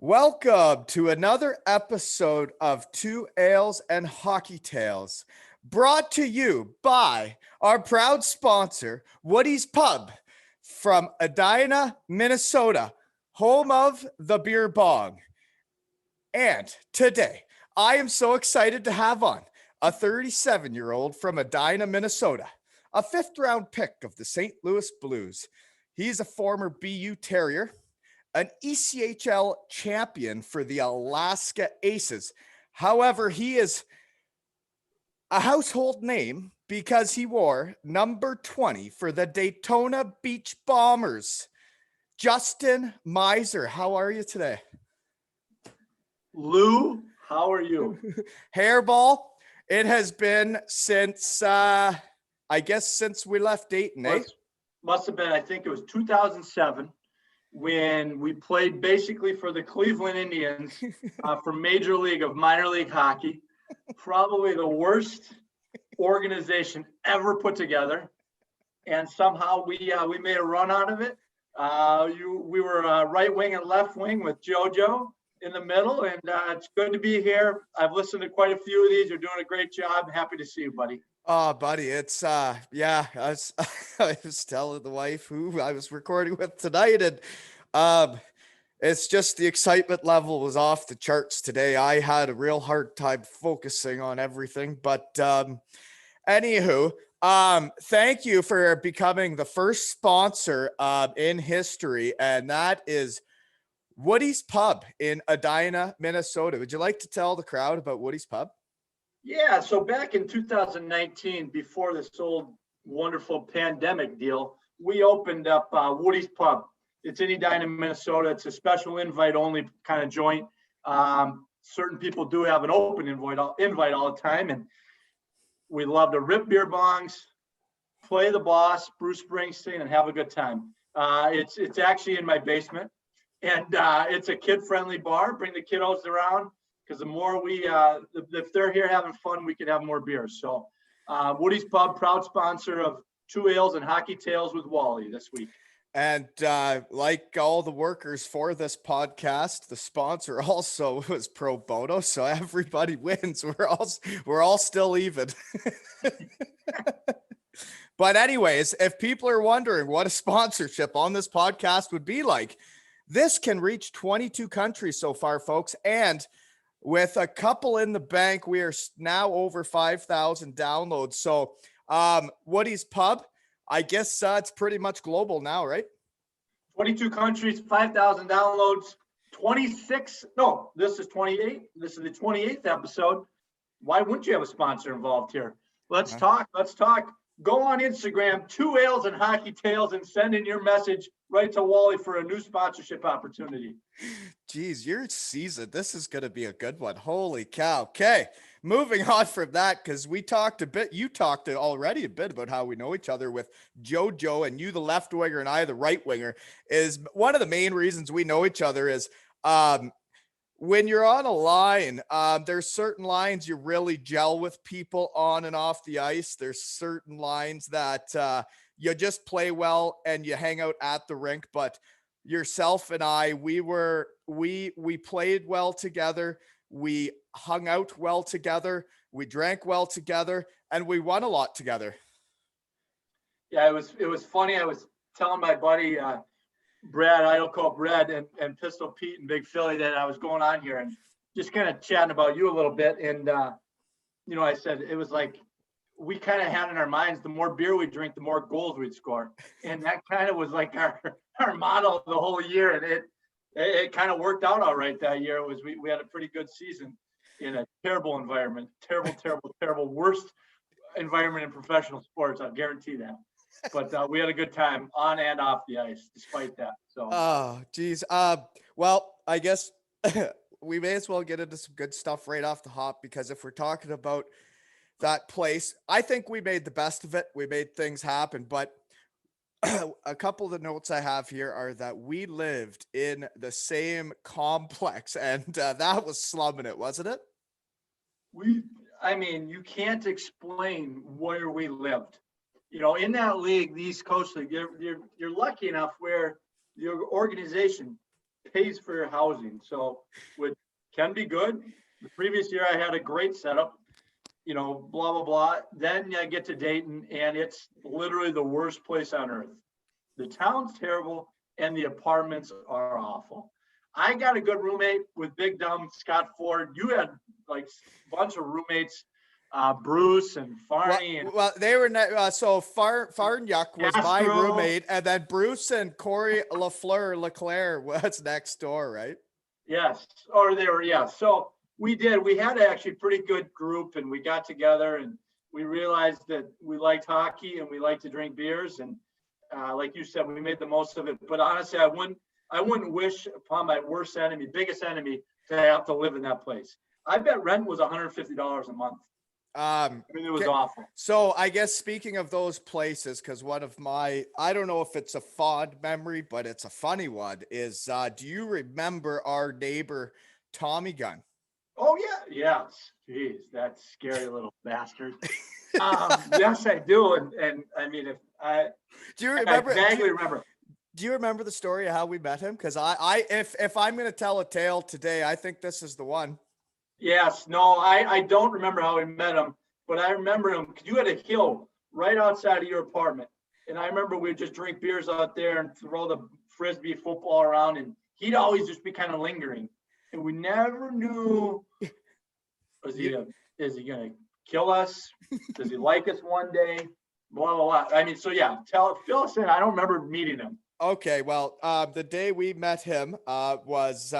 Welcome to another episode of Two Ales and Hockey Tales, brought to you by our proud sponsor, Woody's Pub, from Edina, Minnesota, home of the beer bong. And today, I am so excited to have on a 37-year-old from Edina, Minnesota, a fifth-round pick of the St. Louis Blues. He's a former BU Terrier, an ECHL champion for the Alaska Aces. However, he is a household name because he wore number 20 for the Daytona Beach Bombers. Justin Maiser, how are you today? Lou, how are you? Hairball, it has been since, since we left Dayton, eh? Must have been, I think it was 2007. When we played basically for the Cleveland Indians for Major League of Minor League Hockey, probably the worst organization ever put together, and somehow we made a run out of it. We were right wing and left wing with JoJo in the middle, and it's good to be here. I've listened to quite a few of these. You're doing a great job. Happy to see you, buddy. Oh, buddy, it's I was telling the wife who I was recording with tonight, and it's just the excitement level was off the charts today. I had a real hard time focusing on everything, but anywho, thank you for becoming the first sponsor in history, and that is Woody's Pub in Edina, Minnesota. Would you like to tell the crowd about Woody's Pub? Yeah, so back in 2019, before this old wonderful pandemic deal, we opened up Woody's Pub. It's in Edina, Minnesota. It's a special invite only kind of joint. Certain people do have an open invite all the time, and we love to rip beer bongs, play the boss, Bruce Springsteen, and have a good time. It's actually in my basement, and it's a kid-friendly bar. Bring the kiddos around. Because the more if they're here having fun, we can have more beers. So Woody's Pub, proud sponsor of Two Ales and Hockey Tales with Wally this week. And like all the workers for this podcast, the sponsor also was pro bono, so everybody wins. We're all still even. But anyways, if people are wondering what a sponsorship on this podcast would be like, this can reach 22 countries so far, folks, and with a couple in the bank, we are now over 5,000 downloads. So Woody's Pub, I guess it's pretty much global now, right? 22 countries, 5,000 downloads, 26. No, this is 28. This is the 28th episode. Why wouldn't you have a sponsor involved here? Let's talk. Go on Instagram, Two Ales and Hockey Tales, and send in your message right to Wally for a new sponsorship opportunity. Geez, you're seasoned. This is going to be a good one. Holy cow. Okay, moving on from that, because we talked a bit, you talked already a bit about how we know each other with JoJo, and you the left winger and I the right winger. Is one of the main reasons we know each other is when you're on a line, there's certain lines you really gel with people on and off the ice. There's certain lines that you just play well and you hang out at the rink. But yourself and I, we played well together. We hung out well together. We drank well together, and we won a lot together. Yeah, it was funny. I was telling my buddy Brad, Idlecope Red, and Pistol Pete and Big Philly that I was going on here and just kind of chatting about you a little bit. And, I said it was like we kind of had in our minds, the more beer we drink, the more goals we'd score. And that kind of was like our motto the whole year. And it kind of worked out all right that year. We had a pretty good season in a terrible environment, terrible, worst environment in professional sports. I guarantee that. But we had a good time on and off the ice, despite that. So. Oh, geez. Well, I guess we may as well get into some good stuff right off the hop, because if we're talking about that place, I think we made the best of it. We made things happen. But a couple of the notes I have here are that we lived in the same complex, and that was slumming it, wasn't it? You can't explain where we lived. In that league, the East Coast League, you're lucky enough where your organization pays for your housing. So which can be good. The previous year I had a great setup, blah, blah, blah. Then I get to Dayton and it's literally the worst place on earth. The town's terrible and the apartments are awful. I got a good roommate with Big Dumb, Scott Ford. You had like a bunch of roommates, Bruce and Farney. Well, they were so Farnyuk was my roommate, and then Bruce and Corey Leclerc was next door, right? Yes, or they were, yeah. So we had actually a pretty good group, and we got together and we realized that we liked hockey and we liked to drink beers, and like you said, we made the most of it. But honestly, I wouldn't wish upon my biggest enemy, to have to live in that place. I bet rent was $150 a month. It was awful. So I guess speaking of those places, because one of my, I don't know if it's a fond memory, but it's a funny one, is do you remember our neighbor Tommy Gunn? Oh yeah, yes. Jeez, that scary little bastard. Yes, I do. And I mean, do you remember? I vaguely remember. Do you remember the story of how we met him? Because if I'm going to tell a tale today, I think this is the one. Yes, no, I don't remember how we met him, but I remember him because you had a hill right outside of your apartment. And I remember we'd just drink beers out there and throw the Frisbee football around, and he'd always just be kind of lingering. And we never knew, is he going to kill us? Does he like us one day? Blah, blah, blah. I mean, so yeah, fill us in. I don't remember meeting him. Okay, well, the day we met him was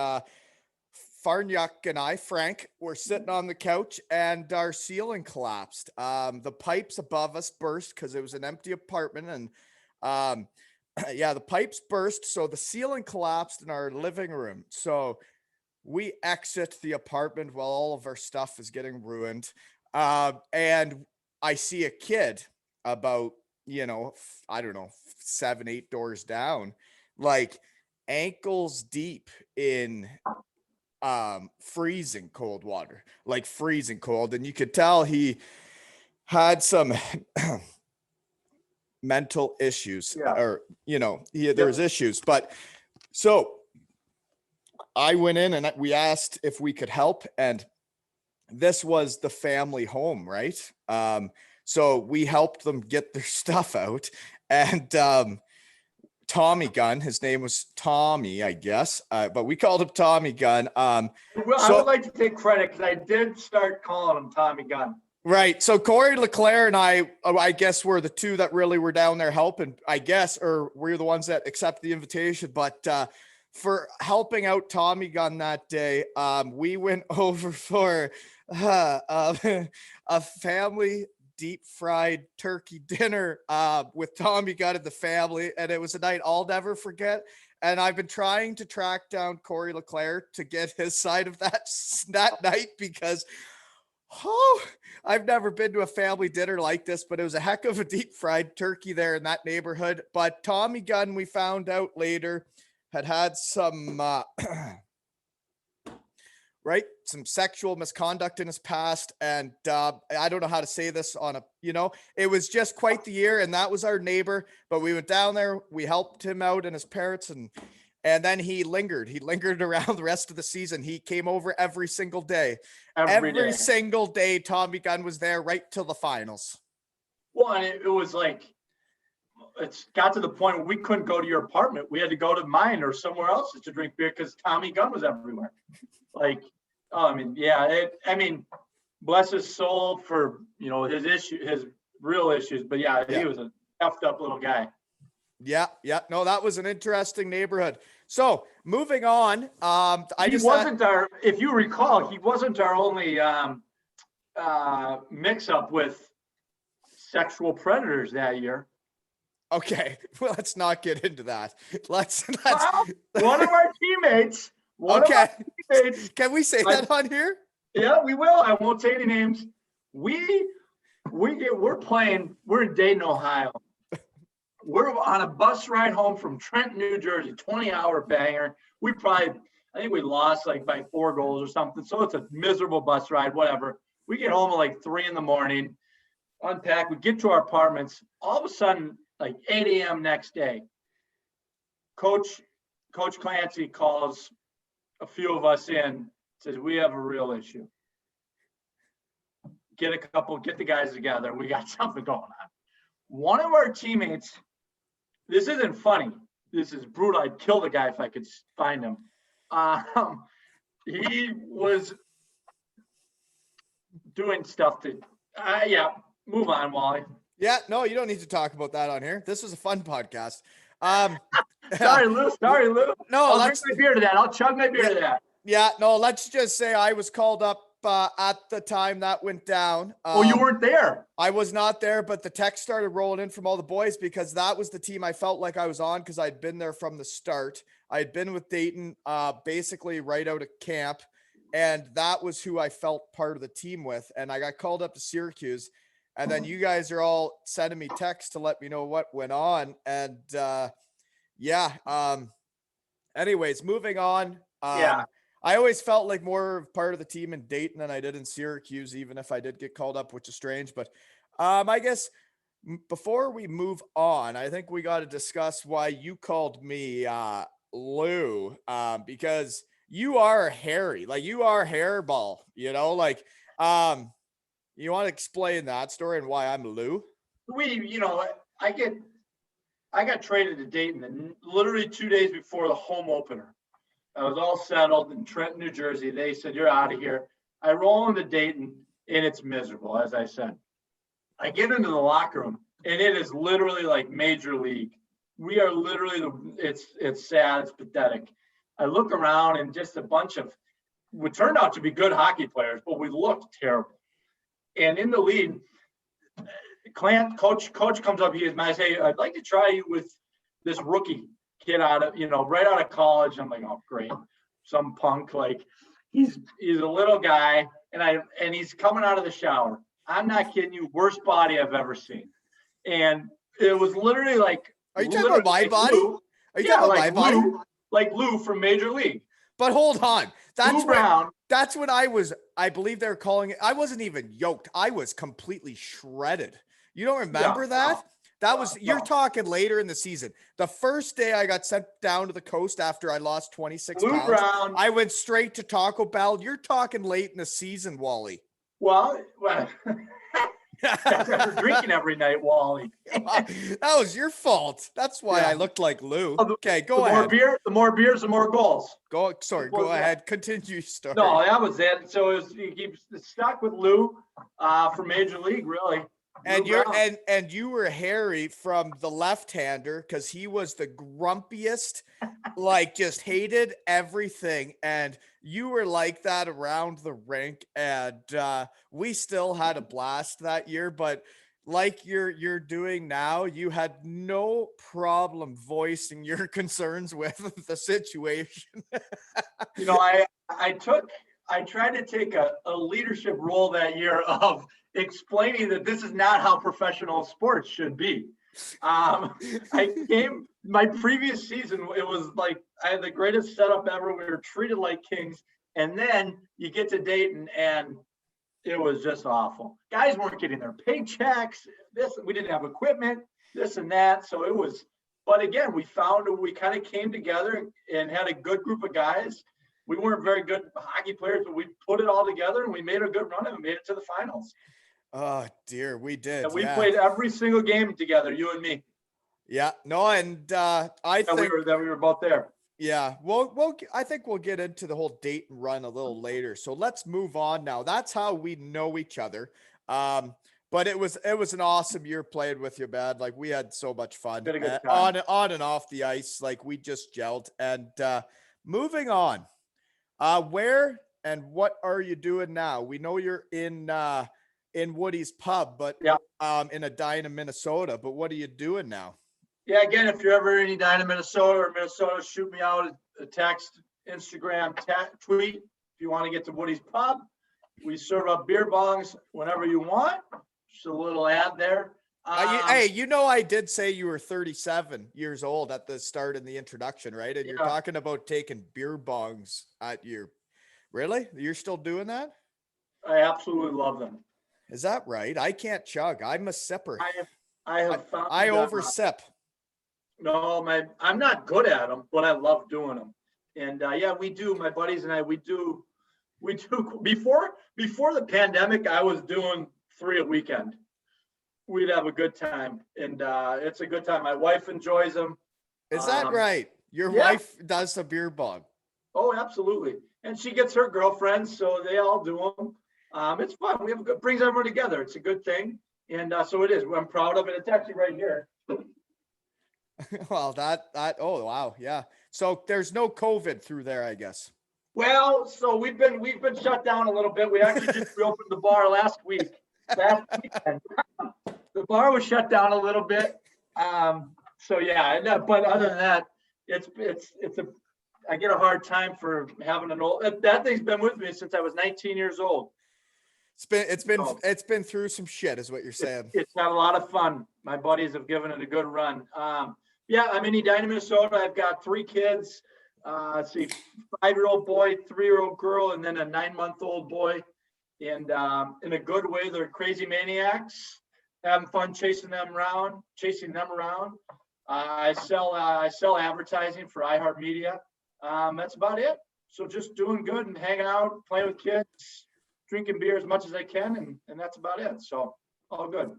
Farnyuk and I, Frank, were sitting on the couch and our ceiling collapsed. The pipes above us burst because it was an empty apartment, and the pipes burst, so the ceiling collapsed in our living room. So we exit the apartment while all of our stuff is getting ruined, and I see a kid about, I don't know, 7-8 doors down, like ankles deep in freezing cold water, like freezing cold. And you could tell he had some mental issues, or, there's issues. But so I went in and we asked if we could help. And this was the family home, right? So we helped them get their stuff out, and Tommy Gunn, his name was Tommy, I guess, but we called him Tommy Gunn. Well, I would like to take credit because I did start calling him Tommy Gunn. Right. So Corey Leclerc and I guess were the two that really were down there helping, I guess, or we're the ones that accepted the invitation. But for helping out Tommy Gunn that day, we went over for a family deep fried turkey dinner with Tommy Gunn and the family, and it was a night I'll never forget. And I've been trying to track down Corey Leclerc to get his side of that night, because I've never been to a family dinner like this, but it was a heck of a deep fried turkey there in that neighborhood. But Tommy Gunn, we found out later, had some some sexual misconduct in his past. And I don't know how to say this on it was just quite the year. And that was our neighbor, but we went down there, we helped him out and his parents. And then he lingered around the rest of the season. He came over every single day. Every single day, Tommy Gunn was there right till the finals. Well, and it was like, it's got to the point where we couldn't go to your apartment. We had to go to mine or somewhere else to drink beer because Tommy Gunn was everywhere. Like, bless his soul for, his real issues. But he was a effed up little guy. Yeah. No, that was an interesting neighborhood. So moving on, if you recall, he wasn't our only mix up with sexual predators that year. Okay, well, let's not get into that. Let's one of our teammates. Can we say that on here? Yeah, we will. I won't say any names. We're in Dayton, Ohio. We're on a bus ride home from Trenton, New Jersey, 20-hour banger. I think we lost like by 4 goals or something. So it's a miserable bus ride, whatever. We get home at like 3 a.m, unpack, we get to our apartments. All of a sudden, like 8 a.m. next day, Coach Coach Clancey calls a few of us in, says, we have a real issue. Get the guys together. We got something going on. One of our teammates, this isn't funny. This is brutal. I'd kill the guy if I could find him. He was doing stuff to, move on, Wally. Yeah, no, you don't need to talk about that on here. This was a fun podcast. Sorry, Lou. No, I'll drink my beer to that. I'll chug my beer to that. Yeah, no, let's just say I was called up at the time that went down. You weren't there. I was not there, but the text started rolling in from all the boys because that was the team I felt like I was on because I'd been there from the start. I had been with Dayton basically right out of camp, and that was who I felt part of the team with. And I got called up to Syracuse, and then you guys are all sending me texts to let me know what went on. And anyways, moving on. I always felt like more of part of the team in Dayton than I did in Syracuse, even if I did get called up, which is strange. But I guess before we move on, I think we got to discuss why you called me Lou, because you are hairy, like you are hairball, you know, like you want to explain that story and why I'm Lou? I got traded to Dayton and literally 2 days before the home opener. I was all settled in Trenton, New Jersey. They said, you're out of here. I roll into Dayton, and it's miserable, as I said. I get into the locker room, and it is literally like major league. We are literally, it's sad, it's pathetic. I look around, and just a bunch of, we turned out to be good hockey players, but we looked terrible. And in the lead, coach comes up, he says, hey, I'd like to try you with this rookie kid right out of college. I'm like, oh, great. Some punk, like he's a little guy, and he's coming out of the shower. I'm not kidding you, worst body I've ever seen. And it was literally like, are you talking about my body? Lou. Are you talking about my body? Like Lou from Major League. But hold on. That's when I believe they were calling it. I wasn't even yoked. I was completely shredded. You don't remember that? You're talking later in the season. The first day I got sent down to the coast after I lost 26 Lou pounds, Brown. I went straight to Taco Bell. You're talking late in the season, Wally. Well, after drinking every night, Wally. That was your fault. That's why I looked like Lou. Okay, go ahead. The more beers, the more goals. Go ahead. Continue your story. No, that was it. So he stuck with Lou from Major League, really. And you were Harry from the left-hander because he was the grumpiest, like just hated everything. And you were like that around the rink. And we still had a blast that year. But like you're doing now, you had no problem voicing your concerns with the situation. I tried to take a leadership role that year of explaining that this is not how professional sports should be. My previous season, it was like I had the greatest setup ever. We were treated like kings. And then you get to Dayton and it was just awful. Guys weren't getting their paychecks. We didn't have equipment, this and that. So it was, but again, we kind of came together and had a good group of guys. We weren't very good hockey players, but we put it all together and we made a good run and we made it to the finals. Oh dear, we did. And we played every single game together, you and me. Yeah, no, and I think we were both there. Yeah, I think we'll get into the whole Dayton run a little later. So let's move on now. That's how we know each other. But it was an awesome year playing with you, man. Like we had so much fun on and off the ice. Like we just gelled. And moving on, where and what are you doing now? We know you're in Woody's Pub, but in Edina, Minnesota. But what are you doing now? Yeah, again, if you're ever in Edina, Minnesota, shoot me out a text, Instagram, tweet. If you want to get to Woody's Pub, we serve up beer bongs whenever you want. Just a little ad there. Hey, I did say you were 37 years old at the start in the introduction, right? And you're talking about taking beer bongs at your. Really? You're still doing that? I absolutely love them. Is that right? I can't chug. I'm a sipper. I have found I oversip. No, I'm not good at them, but I love doing them. And yeah, we do. My buddies and I, we do. Before the pandemic, I was doing 3 a weekend. We'd have a good time, and it's a good time. My wife enjoys them. Is that right? Your Yeah. wife does the beer bong. Oh, absolutely. And she gets her girlfriends, so they all do them. It's fun. We have a good, brings everyone together. It's a good thing, and so it is. I'm proud of it. It's actually right here. Well, oh wow, yeah. So there's no COVID through there, I guess. Well, so we've been shut down a little bit. We actually just reopened the bar last weekend. The bar was shut down a little bit. So yeah, but other than that, I get a hard time for having an old, that thing's been with me since I was 19 years old. It's been through some shit, is what you're saying. It's had a lot of fun. My buddies have given it a good run. Yeah, I'm in Edina, Minnesota. I've got 3 kids. Let's see, 5-year-old boy, 3-year-old girl, and then a 9-month-old boy. And in a good way, they're crazy maniacs, having fun chasing them around. I sell advertising for iHeartMedia. That's about it. So just doing good and hanging out, playing with kids, drinking beer as much as I can, and that's about it. So all good.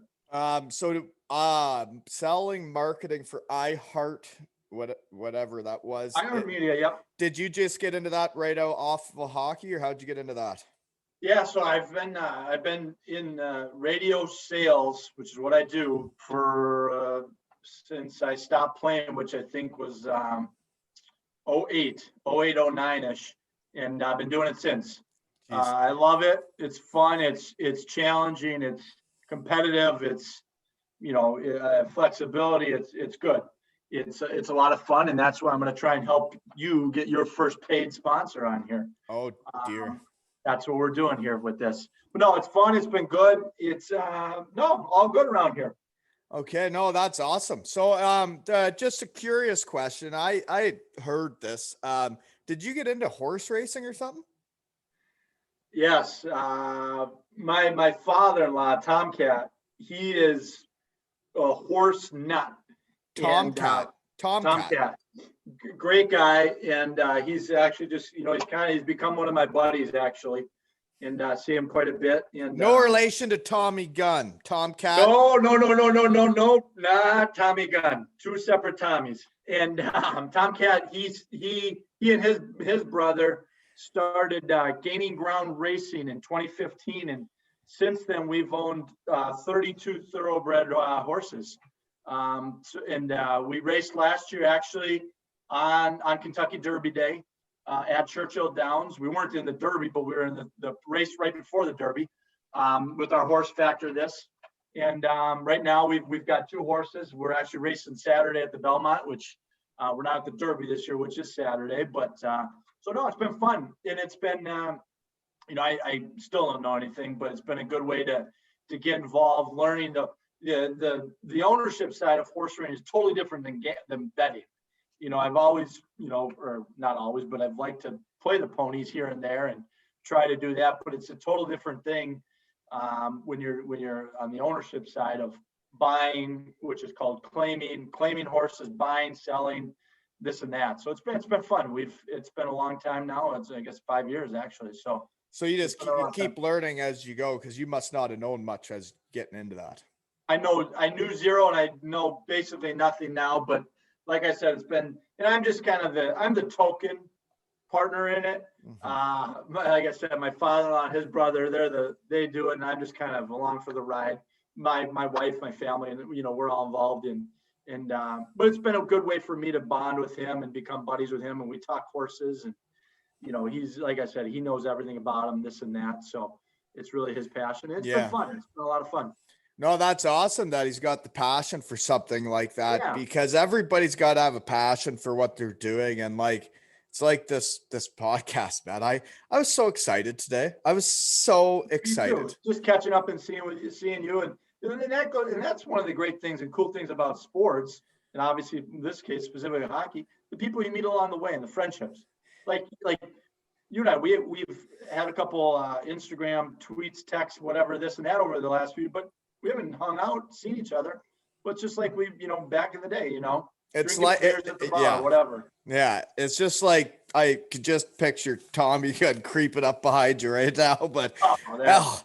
Selling marketing for iHeart, whatever that was. iHeartMedia, yep. Did you just get into that right out off of hockey, or how'd you get into that? Yeah, so I've been in radio sales, which is what I do for since I stopped playing, which I think was 08, 09-ish, and I've been doing it since. I love it. It's fun. It's challenging. It's competitive. It's flexibility. It's good. It's a lot of fun, and that's why I'm going to try and help you get your first paid sponsor on here. Oh dear. That's what we're doing here with this. But no, it's fun. It's been good. It's all good around here. Okay, no, that's awesome. So just a curious question. I heard this. Did you get into horse racing or something? Yes. My father-in-law, Tomcat, he is a horse nut. Tomcat. Great guy, and he's actually just he's become one of my buddies actually, and see him quite a bit. And no relation to Tommy Gunn. Tomcat. No, not Tommy Gunn. 2 separate Tommies. And Tomcat, he and his brother started Gaining Ground Racing in 2015, and since then we've owned 32 thoroughbred horses. We raced last year actually on Kentucky Derby Day at Churchill Downs. We weren't in the Derby, but we were in the race right before the Derby with our horse Factor This. And right now we've got 2 horses. We're actually racing Saturday at the Belmont, which we're not at the Derby this year, which is Saturday. But so no, it's been fun, and it's been I still don't know anything, but it's been a good way to get involved, learning the ownership side of horse racing is totally different than betting. I've always, or not always, but I've liked to play the ponies here and there and try to do that. But it's a total different thing when you're on the ownership side of buying, which is called claiming horses, buying, selling, this and that. So it's been fun. It's been a long time now. It's I guess 5 years actually. So you just keep learning as you go, because you must not have known much as getting into that. I knew zero, and I know basically nothing now. But like I said, it's been, and I'm just kind of I'm the token partner in it. Mm-hmm. Like I said, my father-in-law and his brother, they do it, and I'm just kind of along for the ride. My wife, my family, and we're all involved in. And but it's been a good way for me to bond with him and become buddies with him, and we talk horses, and he's, like I said, he knows everything about them, this and that. So it's really his passion. It's been fun. It's been a lot of fun. No, that's awesome that he's got the passion for something like that, because everybody's got to have a passion for what they're doing. And it's like this podcast, man. I was so excited today. I was so excited. Just catching up and seeing you. And that's one of the great things and cool things about sports. And obviously in this case, specifically hockey, the people you meet along the way and the friendships. Like you and I, we've had a couple Instagram tweets, texts, whatever, this and that over the last few, but we haven't hung out, seen each other. But just like we, back in the day, It's drinking like, beers at the bar, yeah, whatever. yeah. It's just like I could just picture Tommy Gun creeping up behind you right now. But Oh,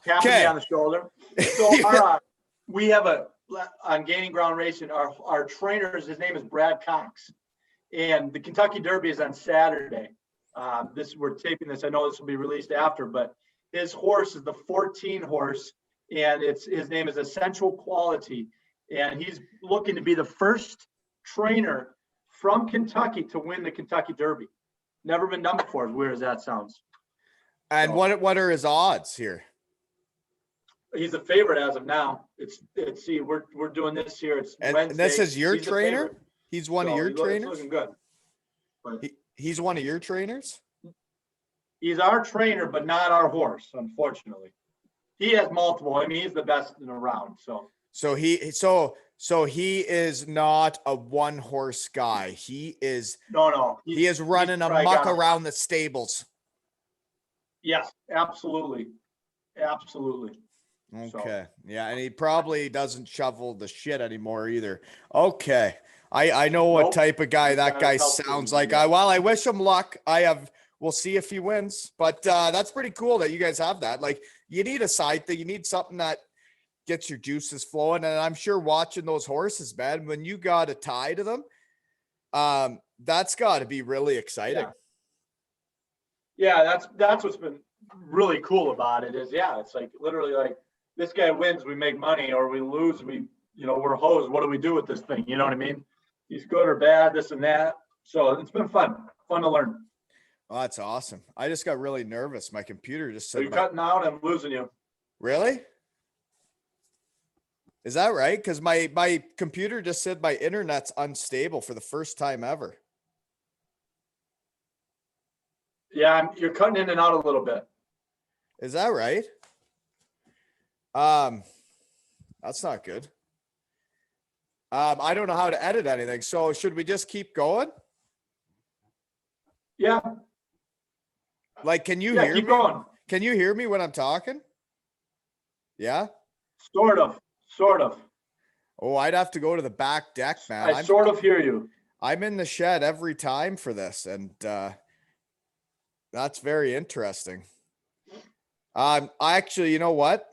tapping me okay. on the shoulder. So we have on Gaining Ground Racing, our trainers, his name is Brad Cox, and the Kentucky Derby is on Saturday. We're taping this. I know this will be released after, but his horse is the 14 horse, and his name is Essential Quality, and he's looking to be the first trainer from Kentucky to win the Kentucky Derby. Never been done before, as weird as that sounds. And so, what are his odds here? He's a favorite as of now. See, we're doing this here. It's Wednesday. And this is your trainer? He's one of your trainers? It's looking good. He's one of your trainers? He's our trainer, but not our horse, unfortunately. He has multiple. I mean, he's the best in the round. So he is not a one horse guy. He is no. He is running amok around the stables. Yes, absolutely. Absolutely. Okay. So. Yeah, and he probably doesn't shovel the shit anymore either. Okay. I know what type of guy that guy sounds like. Yeah. I wish him luck. We'll see if he wins. But that's pretty cool that you guys have that. Like, you need a side thing. You need something that gets your juices flowing. And I'm sure watching those horses, man, when you got a tie to them, that's got to be really exciting. Yeah, that's what's been really cool about it is, it's like literally like this guy wins, we make money, or we lose, we're hosed. What do we do with this thing? You know what I mean? He's good or bad, this and that. So it's been fun to learn. Oh, that's awesome. I just got really nervous. My computer just said, you're cutting out. I'm losing you. Really? Is that right? Because my computer just said my internet's unstable for the first time ever. Yeah, you're cutting in and out a little bit. Is that right? That's not good. I don't know how to edit anything. So should we just keep going? Yeah. Like, can you hear me? Keep going. Can you hear me when I'm talking? Yeah. Sort of. Oh, I'd have to go to the back deck, man. I sort of hear you. I'm in the shed every time for this, and that's very interesting. Actually, you know what?